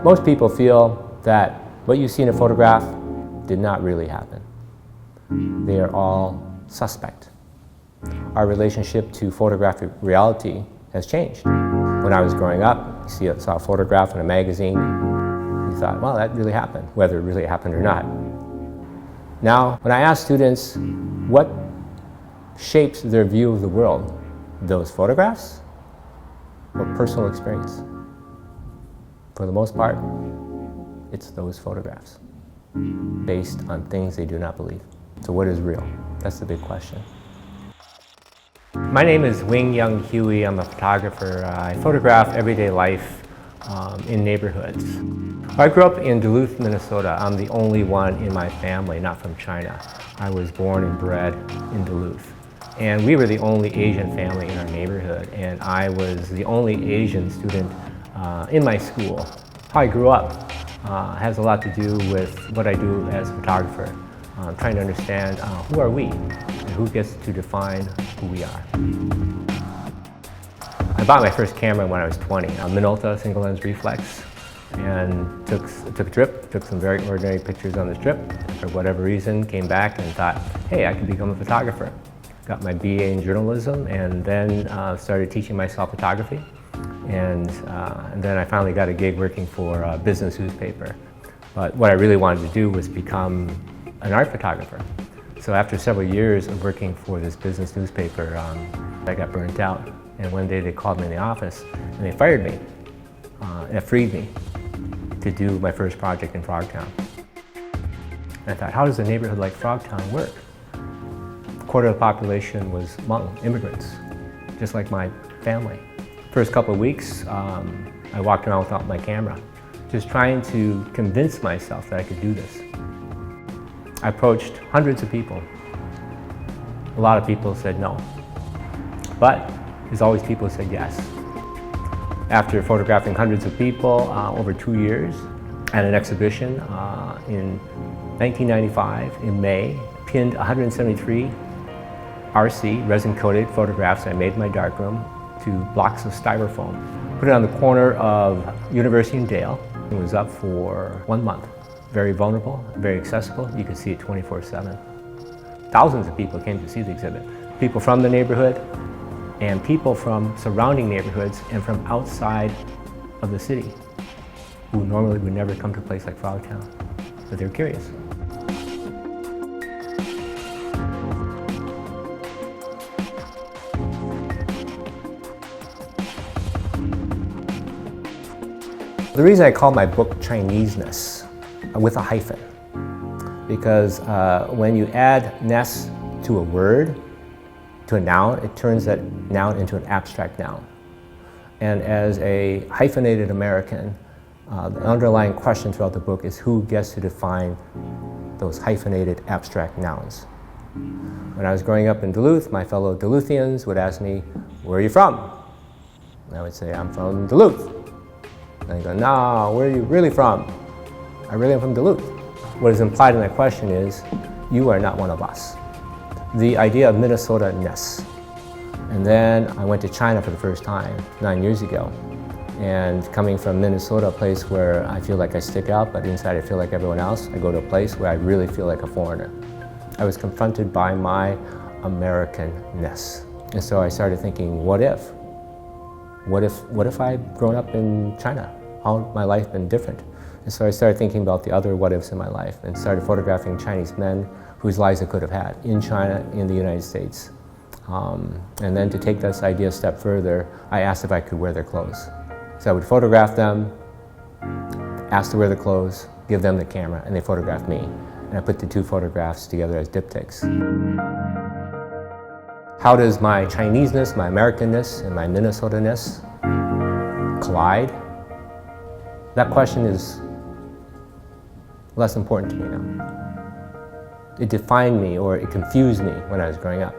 Most people feel that what you see in a photograph did not really happen. They are all suspect. Our relationship to photographic reality has changed. When I was growing up, you saw a photograph in a magazine, you thought, well, that really happened, whether it really happened or not. Now, when I ask students what shapes their view of the world, those photographs or personal experience? For the most part, it's those photographs based on things they do not believe. So what is real? That's the big question. My name is Wing Young Huie. I'm a photographer. I photograph everyday life in neighborhoods. I grew up in Duluth, Minnesota. I'm the only one in my family not from China. I was born and bred in Duluth. And we were the only Asian family in our neighborhood, and I was the only Asian student in my school. How I grew up has a lot to do with what I do as a photographer, trying to understand who are we and who gets to define who we are. I bought my first camera when I was 20, a Minolta single lens reflex, and took a trip, took some very ordinary pictures on this trip. For whatever reason, came back and thought, hey, I could become a photographer. Got my BA in journalism, and then started teaching myself photography. And then I finally got a gig working for a business newspaper. But what I really wanted to do was become an art photographer. So after several years of working for this business newspaper, I got burnt out. And one day they called me in the office and they fired me. It freed me to do my first project in Frogtown. And I thought, how does a neighborhood like Frogtown work? A quarter of the population was Hmong immigrants, just like my family. First couple of weeks, I walked around without my camera, just trying to convince myself that I could do this. I approached hundreds of people. A lot of people said no, but there's always people who said yes. After photographing hundreds of people over 2 years at an exhibition in 1995 in May, pinned 173 RC resin-coated photographs I made in my darkroom to blocks of styrofoam. Put it on the corner of University and Dale. It was up for 1 month. Very vulnerable, very accessible. You could see it 24/7. Thousands of people came to see the exhibit. People from the neighborhood and people from surrounding neighborhoods and from outside of the city who normally would never come to a place like Frogtown, but they're curious. The reason I call my book Chineseness with a hyphen, because when you add ness to a word, to a noun, it turns that noun into an abstract noun. And as a hyphenated American, the underlying question throughout the book is who gets to define those hyphenated abstract nouns. When I was growing up in Duluth, my fellow Duluthians would ask me, where are you from? And I would say, I'm from Duluth. And they go, no, where are you really from? I really am from Duluth. What is implied in that question is, you are not one of us. The idea of Minnesota-ness. And then I went to China for the first time 9 years ago. And coming from Minnesota, a place where I feel like I stick out, but inside I feel like everyone else, I go to a place where I really feel like a foreigner. I was confronted by my American-ness. And so I started thinking, what if? What if I'd grown up in China? How would my life been different? And so I started thinking about the other what-ifs in my life and started photographing Chinese men whose lives I could have had in China, in the United States. And then to take this idea a step further, I asked if I could wear their clothes. So I would photograph them, ask to wear the clothes, give them the camera, and they photographed me. And I put the two photographs together as diptychs. How does my Chineseness, my Americanness, and my Minnesota-ness collide? That question is less important to me now. It defined me, or it confused me when I was growing up.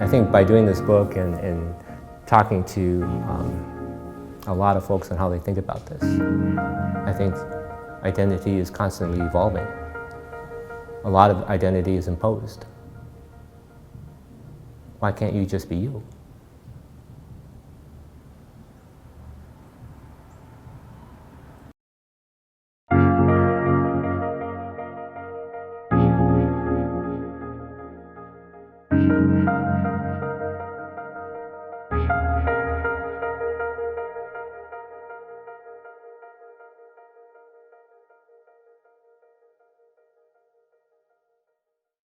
I think by doing this book and talking to a lot of folks on how they think about this, I think identity is constantly evolving. A lot of identity is imposed. Why can't you just be you?